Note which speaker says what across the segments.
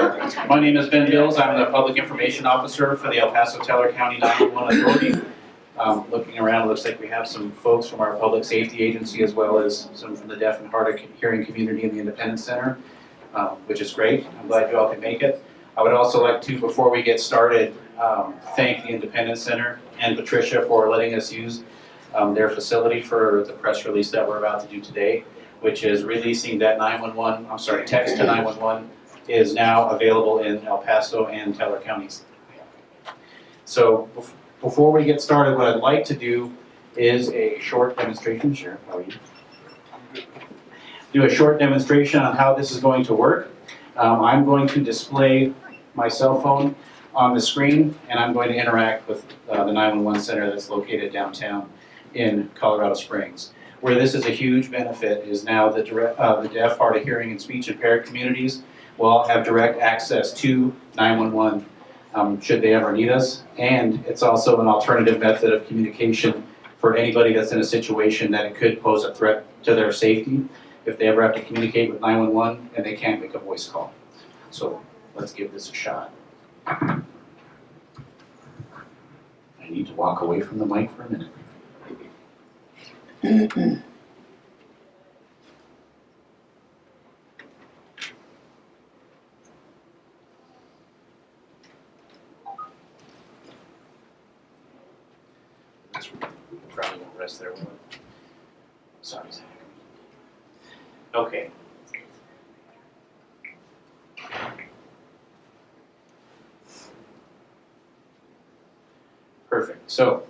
Speaker 1: My name is Ben Bills. I'm the Public Information Officer for the El Paso Teller County 911 Authority. Looking around, it looks like we have some folks from our Public Safety Agency as well as some from the deaf and hard of hearing community in the Independence Center, which is great. I'm glad you all can make it. I would also like to, before we get started, thank the Independence Center and Patricia for letting us use their facility for the press release that we're about to do today, which is releasing that text to 911 is now available in El Paso and Teller counties. So before we get started, what I'd like to do is a short demonstration. Sheriff, how are you? Do a short demonstration on how this is going to work. I'm going to display my cell phone on the screen, and I'm going to interact with the 911 center that's located downtown in Colorado Springs. Where this is a huge benefit is now the deaf, hard of hearing, and speech impaired communities will all have direct access to 911 should they ever need us. And it's also an alternative method of communication for anybody that's in a situation that it could pose a threat to their safety if they ever have to communicate with 911 and they can't make a voice call. So let's give this a shot. I need to walk away from the mic for a minute. Probably won't rest there, will it? Sorry, Zach. Okay. Perfect. So,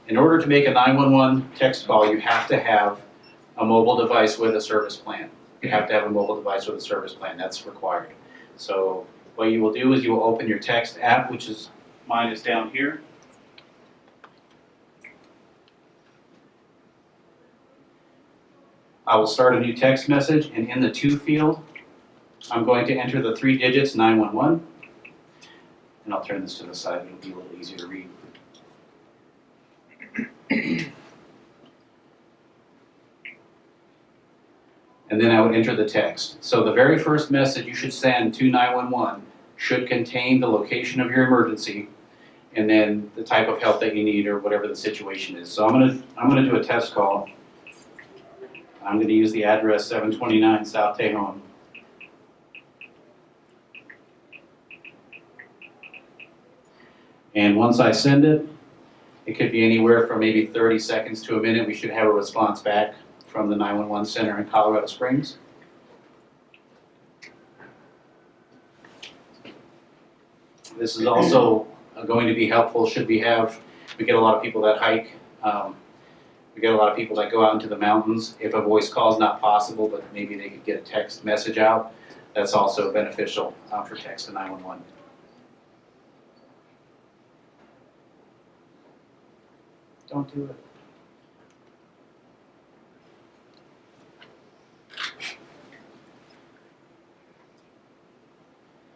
Speaker 1: in order to make a 911 text call, you have to have a mobile device with a service plan. You have to have a mobile device with a service plan. That's required. So, what you will do is you will open your text app, which is mine is down here. I will start a new text message, and in the to field, I'm going to enter the 3 digits 911. And I'll turn this to the side, it'll be a little easier to read. And then I would enter the text. So the very first message you should send to 911 should contain the location of your emergency and then the type of help that you need or whatever the situation is. So I'm gonna do a test call. I'm going to use the address 729 South Tejon. And once I send it, it could be anywhere from maybe 30 seconds to a minute. We should have a response back from the 911 center in Colorado Springs. This is also going to be helpful should we get a lot of people that hike. We get a lot of people that go out into the mountains. If a voice call is not possible, but maybe they could get a text message out, that's also beneficial for text to 911. Don't do it.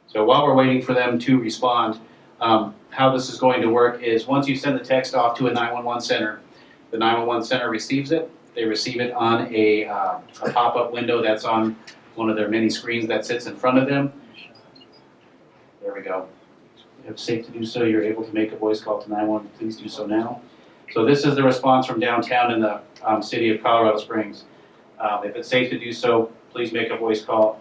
Speaker 1: So while we're waiting for them to respond, how this is going to work is once you send the text off to a 911 center, the 911 center receives it. They receive it on a pop-up window that's on one of their many screens that sits in front of them. There we go. If it's safe to do so, you're able to make a voice call to 911. Please do so now. So this is the response from downtown in the city of Colorado Springs. If it's safe to do so, please make a voice call.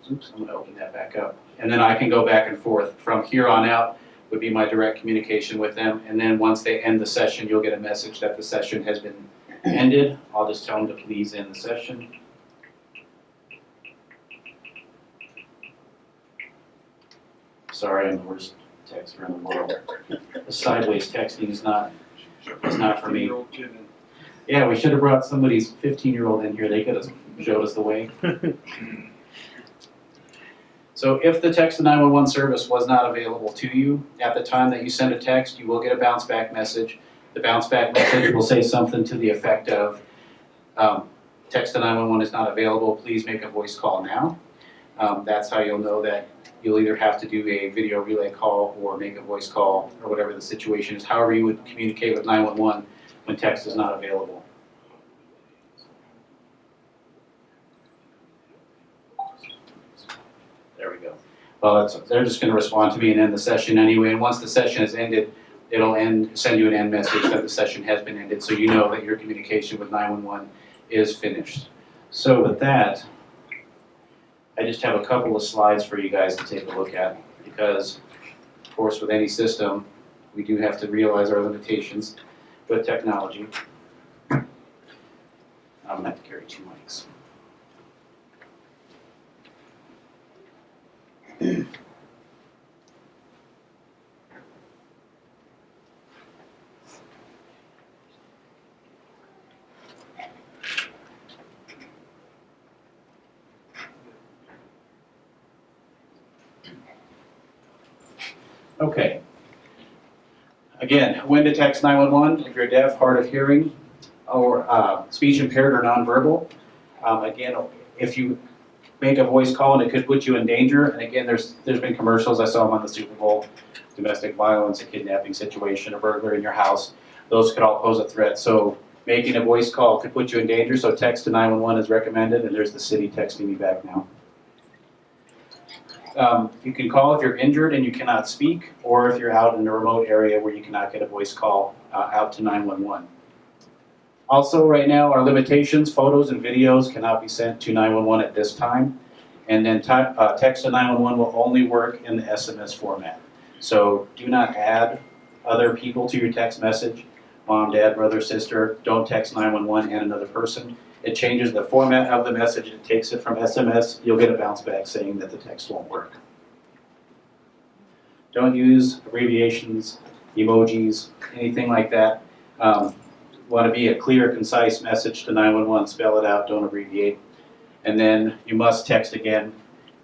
Speaker 1: Oops, I'm going to open that back up. And then I can go back and forth. From here on out would be my direct communication with them. And then once they end the session, you'll get a message that the session has been ended. I'll just tell them to please end the session. Sorry, I'm the worst texter in the world. The sideways texting is not for me. Yeah, we should have brought somebody's 15-year-old in here. They could have showed us the way. So if the text to 911 service was not available to you at the time that you send a text, you will get a bounce back message. The bounce back message will say something to the effect of, text to 911 is not available, please make a voice call now. That's how you'll know that you'll either have to do a video relay call or make a voice call or whatever the situation is, however you would communicate with 911 when text is not available. There we go. Well, they're just gonna respond to me and end the session anyway, and once the session is ended, it'll send you an end message that the session has been ended, so you know that your communication with 911 is finished. So with that, I just have a couple of slides for you guys to take a look at, because, of course, with any system, we do have to realize our limitations with technology. I'm gonna have to carry 2 mics. Okay. Again, when to text 911 if you're deaf, hard of hearing, or speech impaired or nonverbal. Again, if you make a voice call and it could put you in danger, and again, there's been commercials, I saw them on the Super Bowl, domestic violence, a kidnapping situation, a burglar in your house, those could all pose a threat. So making a voice call could put you in danger, so text to 911 is recommended, and there's the city texting me back now. You can call if you're injured and you cannot speak, or if you're out in a remote area where you cannot get a voice call out to 911. Also, right now, our limitations, photos and videos cannot be sent to 911 at this time. And then text to 911 will only work in the SMS format. So do not add other people to your text message. Mom, dad, brother, sister, don't text 911 and another person. It changes the format of the message, it takes it from SMS, you'll get a bounce back saying that the text won't work. Don't use abbreviations, emojis, anything like that. Want to be a clear, concise message to 911, spell it out, don't abbreviate. And then you must text again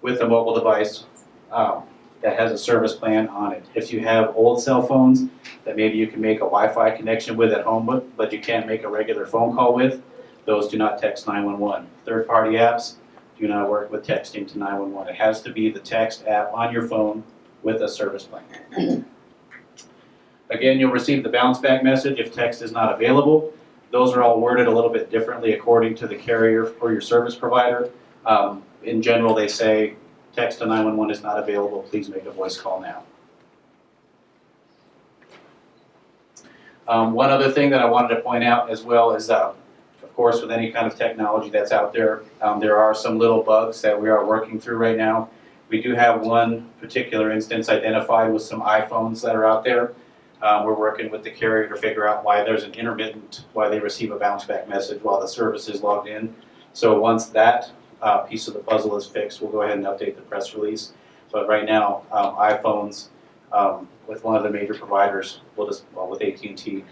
Speaker 1: with a mobile device that has a service plan on it. If you have old cell phones that maybe you can make a Wi-Fi connection with at home, but you can't make a regular phone call with, those do not text 911. Third-party apps do not work with texting to 911. It has to be the text app on your phone with a service plan. Again, you'll receive the bounce back message if text is not available. Those are all worded a little bit differently according to the carrier or your service provider. In general, they say text to 911 is not available, please make a voice call now. One other thing that I wanted to point out as well is, of course, with any kind of technology that's out there, there are some little bugs that we are working through right now. We do have one particular instance identified with some iPhones that are out there. We're working with the carrier to figure out why there's an intermittent, why they receive a bounce back message while the service is logged in. So once that piece of the puzzle is fixed, we'll go ahead and update the press release. But right now, iPhones, with one of the major providers, with AT&T,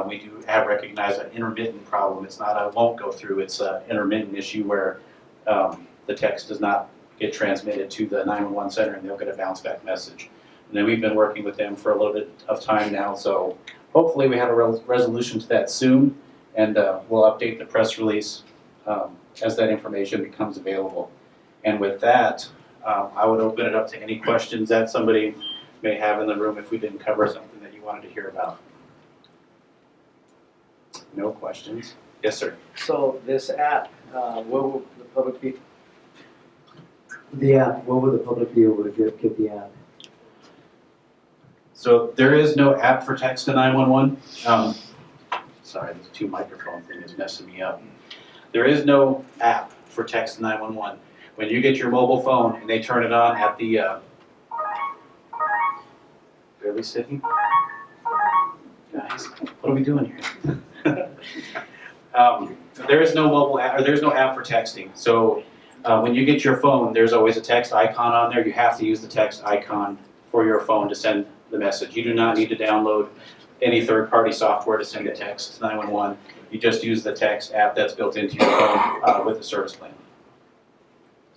Speaker 1: we do have recognized an intermittent problem. It's not a won't go through, it's an intermittent issue where the text does not get transmitted to the 911 center and they'll get a bounce back message. And then we've been working with them for a little bit of time now, so hopefully we have a resolution to that soon, and we'll update the press release as that information becomes available. And with that, I would open it up to any questions that somebody may have in the room if we didn't cover something that you wanted to hear about. No questions? Yes, sir.
Speaker 2: So this app, what will the public be?
Speaker 3: The app, what would the public be able to get the app?
Speaker 1: So there is no app for text to 911. Sorry, the 2 microphone thing is messing me up. There is no app for text to 911. When you get your mobile phone and they turn it on at the, barely sitting? Guys, what are we doing here? There is no mobile app, or there's no app for texting. So when you get your phone, there's always a text icon on there. You have to use the text icon for your phone to send the message. You do not need to download any third-party software to send a text to 911. You just use the text app that's built into your phone with the service plan.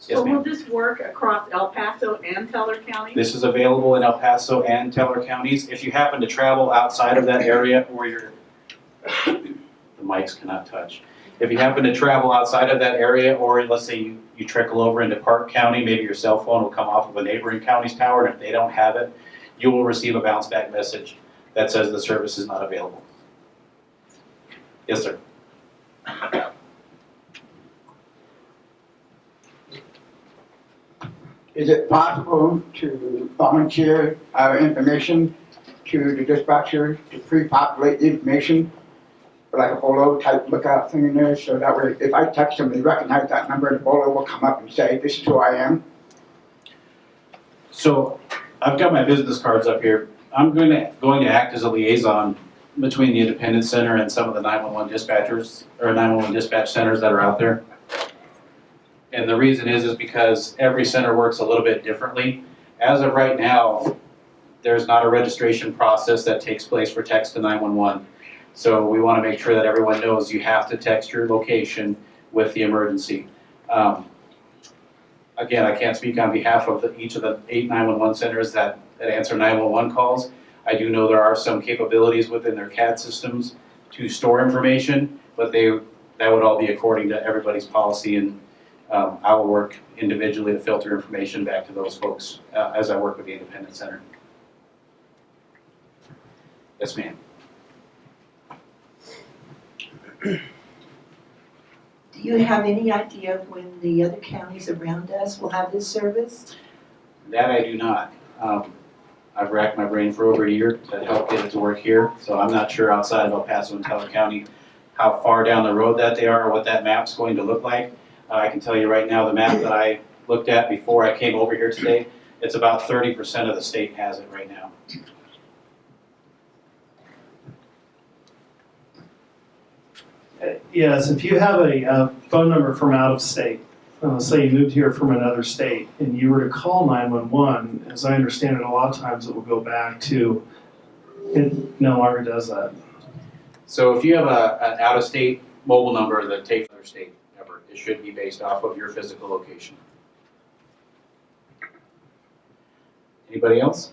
Speaker 1: Yes,
Speaker 4: So
Speaker 1: ma'am.
Speaker 4: will this work across El Paso and Teller County?
Speaker 1: This is available in El Paso and Teller counties. If you happen to travel outside of that area or the mics cannot touch. If you happen to travel outside of that area, or let's say you trickle over into Park County, maybe your cell phone will come off of a neighboring county's tower, and if they don't have it, you will receive a bounce back message that says the service is not available. Yes, sir.
Speaker 5: Is it possible to volunteer our information to the dispatcher to pre-populate the information? Like a bolo type lookout thing in there, so that way if I text them, they recognize that number, the bolo will come up and say, this is who I am.
Speaker 1: So I've got my business cards up here. I'm going to act as a liaison between the Independence Center and some of the 911 dispatchers or 911 dispatch centers that are out there. And the reason is because every center works a little bit differently. As of right now, there's not a registration process that takes place for text to 911. So we want to make sure that everyone knows you have to text your location with the emergency. Again, I can't speak on behalf of each of the 8 911 centers that answer 911 calls. I do know there are some capabilities within their CAD systems to store information, but that would all be according to everybody's policy, and I will work individually to filter information back to those folks as I work with the Independence Center. Yes, ma'am.
Speaker 6: Do you have any idea of when the other counties around us will have this service?
Speaker 1: That I do not. I've racked my brain for over a year to help get it to work here, so I'm not sure outside of El Paso and Teller County how far down the road that they are or what that map's going to look like. I can tell you right now, the map that I looked at before I came over here today, it's about 30% of the state has it right now.
Speaker 7: Yes, if you have a phone number from out of state, say you moved here from another state, and you were to call 911, as I understand it, a lot of times it will go back to, it no longer does that.
Speaker 1: So if you have an out-of-state mobile number that takes another state number, it should be based off of your physical location. Anybody else?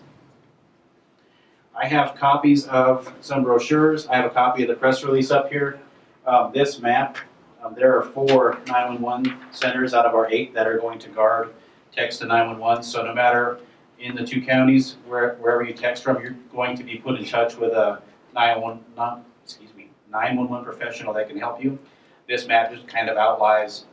Speaker 1: I have copies of some brochures. I have a copy of the press release up here. This map, there are 4 911 centers out of our 8 that are going to guard text to 911. So no matter in the 2 counties, wherever you text from, you're going to be put in touch with a 911 professional that can help you. This map just kind of outlines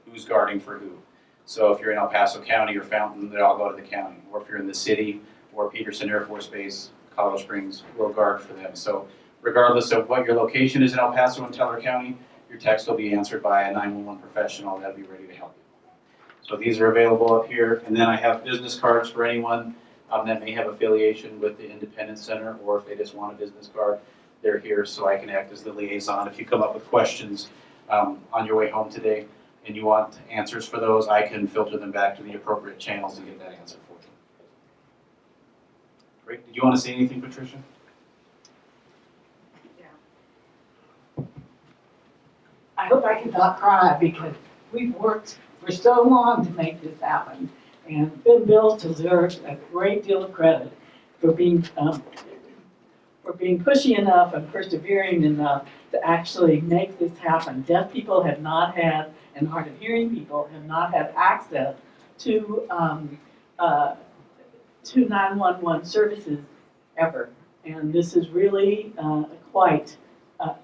Speaker 1: who's guarding for who. So if you're in El Paso County or Fountain, they all go to the county. Or if you're in the city or Peterson Air Force Base, Colorado Springs, we'll guard for them. So regardless of what your location is in El Paso and Teller County, your text will be answered by a 911 professional that'll be ready to help you. So these are available up here. And then I have business cards for anyone that may have affiliation with the Independence Center, or if they just want a business card, they're here so I can act as the liaison. If you come up with questions on your way home today and you want answers for those, I can filter them back to the appropriate channels to get that answer for you. Great. Did you want to say anything, Patricia?
Speaker 8: I hope I can not cry because we've worked for so long to make this happen. And Ben Bills deserves a great deal of credit for being pushy enough and persevering enough to actually make this happen. Deaf people have not had, and hard of hearing people have not had access to 911 services ever. And this is really quite a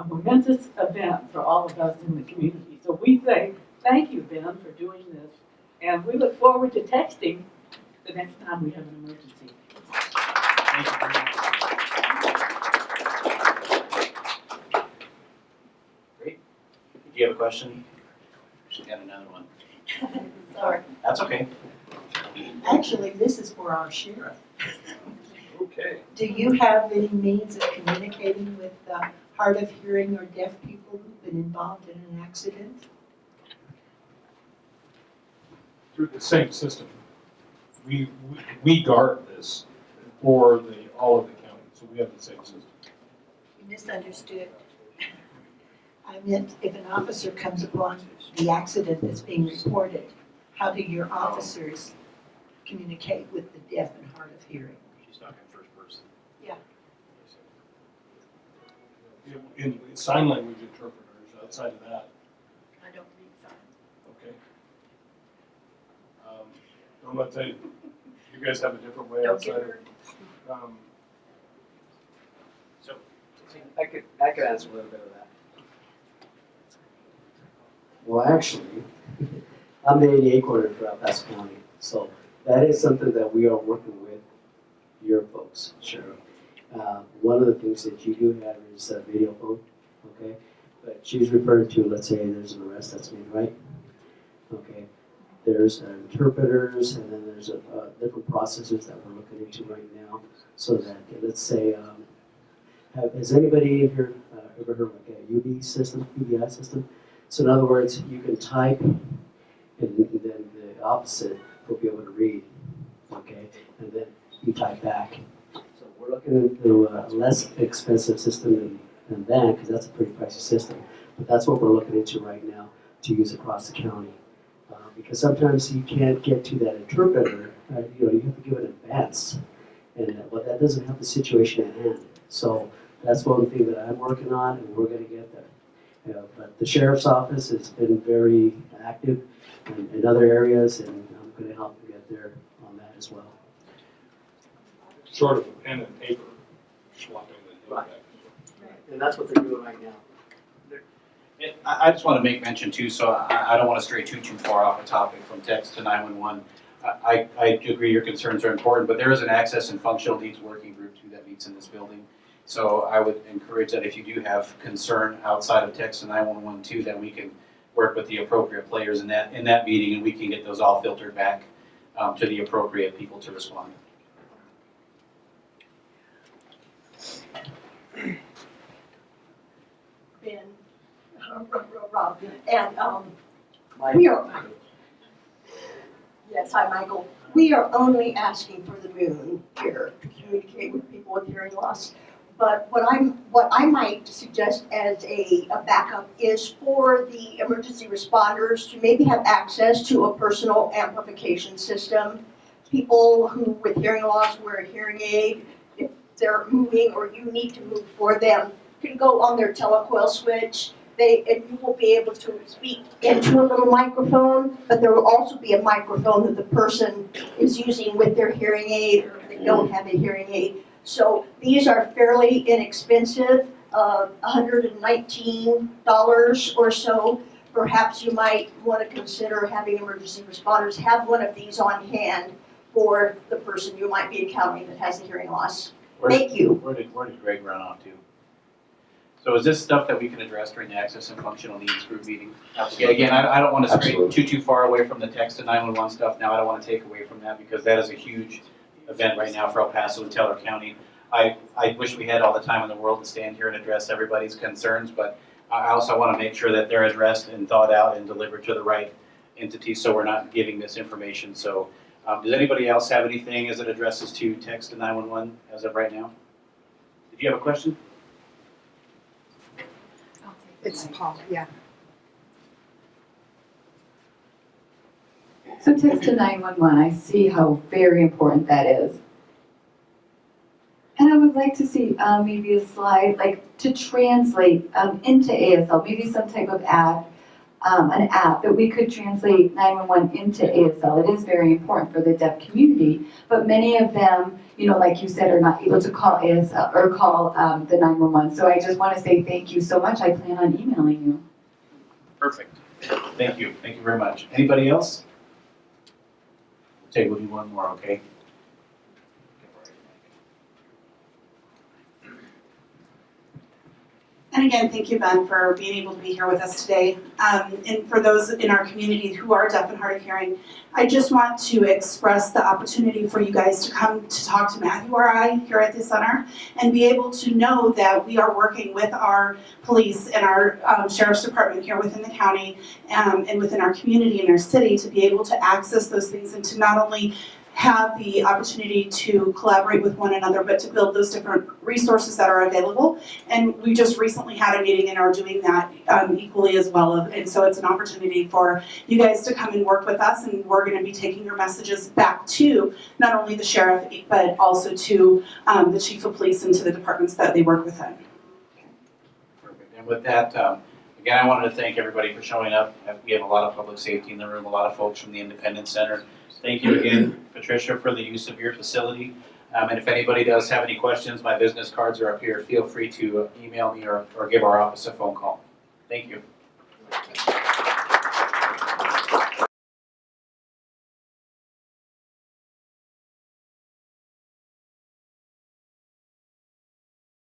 Speaker 8: momentous event for all of us in the community. So we say thank you, Ben, for doing this. And we look forward to texting the next time we have an emergency.
Speaker 1: Thank you very much. Great. Do you have a question? Should have another one.
Speaker 6: Sorry.
Speaker 1: That's okay.
Speaker 6: Actually, this is for our sheriff.
Speaker 1: Okay.
Speaker 6: Do you have any means of communicating with hard of hearing or deaf people who've been involved in an accident?
Speaker 9: Through the same system. We guard this for all of the counties, so we have the same system.
Speaker 6: You misunderstood. I meant if an officer comes upon the accident that's being reported, how do your officers communicate with the deaf and hard of hearing?
Speaker 1: She's talking first person.
Speaker 6: Yeah.
Speaker 9: In sign language interpreters, outside of that,
Speaker 6: I don't read signs.
Speaker 9: okay. I'm gonna tell you, you guys have a different way
Speaker 6: Don't get
Speaker 9: outside
Speaker 6: hurt.
Speaker 9: of,
Speaker 2: I could answer a little bit of that.
Speaker 3: Well, actually, I'm the ADA coordinator for El Paso County, so that is something that we are working with your folks, Sheriff. One of the things that you do have is a video phone, okay? But she's referring to, let's say there's an arrest that's made, right? Okay, there's interpreters, and then there's different processes that we're looking into right now, so that, let's say, has anybody in here ever heard of like a UBI system? So in other words, you can type, and then the opposite will be able to read, okay? And then you type back. So we're looking into a less expensive system than that, because that's a pretty pricey system. But that's what we're looking into right now to use across the county. Because sometimes you can't get to that interpreter, you have to give an advance. And well, that doesn't help the situation at hand. So that's one thing that I'm working on, and we're gonna get there. But the sheriff's office has been very active in other areas, and I'm gonna help them get there on that as well.
Speaker 9: Sort of a pen and paper swapping the
Speaker 3: Right. And that's what they're doing right now.
Speaker 1: I just want to make mention too, so I don't want to stray too far off the topic from text to 911. I agree your concerns are important, but there is an access and functional needs working group too that meets in this building. So I would encourage that if you do have concern outside of text to 911 too, that we can work with the appropriate players in that meeting, and we can get those all filtered back to the appropriate people to respond.
Speaker 10: Ben, Rob, and we are, yes, hi, Michael. We are only asking for the moon here to communicate with people with hearing loss. But what I might suggest as a backup is for the emergency responders to maybe have access to a personal amplification system. People who with hearing loss wear a hearing aid, if they're moving or you need to move for them, can go on their telecoil switch. And you will be able to speak into a little microphone, but there will also be a microphone that the person is using with their hearing aid, or if they don't have a hearing aid. So these are fairly inexpensive, $119 or so. Perhaps you might want to consider having emergency responders have one of these on hand for the person you might be encountering that has a hearing loss. Thank you.
Speaker 1: Where did Greg run off to? So is this stuff that we can address during the access and functional needs group meeting? Yeah, again, I don't want to stray too far away from the text to 911 stuff now. I don't want to take away from that because that is a huge event right now for El Paso and Teller County. I wish we had all the time in the world to stand here and address everybody's concerns, but I also want to make sure that they're addressed and thought out and delivered to the right entity so we're not giving misinformation. So does anybody else have anything as it addresses to text to 911 as of right now? Did you have a question?
Speaker 11: It's Paul, yeah.
Speaker 12: So text to 911, I see how very important that is. And I would like to see maybe a slide, like to translate into ASL, maybe some type of app, an app that we could translate 911 into ASL. It is very important for the deaf community, but many of them, like you said, are not able to call ASL or call the 911. So I just want to say thank you so much. I plan on emailing you.
Speaker 1: Perfect. Thank you. Thank you very much. Anybody else? We'll do one more, okay?
Speaker 11: And again, thank you, Ben, for being able to be here with us today. And for those in our community who are deaf and hard of hearing, I just want to express the opportunity for you guys to come to talk to Matthew or I here at the center and be able to know that we are working with our police and our sheriff's department here within the county and within our community and our city to be able to access those things and to not only have the opportunity to collaborate with one another, but to build those different resources that are available. And we just recently had a meeting and are doing that equally as well. And so it's an opportunity for you guys to come and work with us, and we're going to be taking your messages back to not only the sheriff, but also to the chief of police and to the departments that they work within.
Speaker 1: Perfect. And with that, again, I wanted to thank everybody for showing up. We have a lot of public safety in the room, a lot of folks from the Independence Center. Thank you again, Patricia, for the use of your facility. And if anybody does have any questions, my business cards are up here. Feel free to email me or give our office a phone call. Thank you.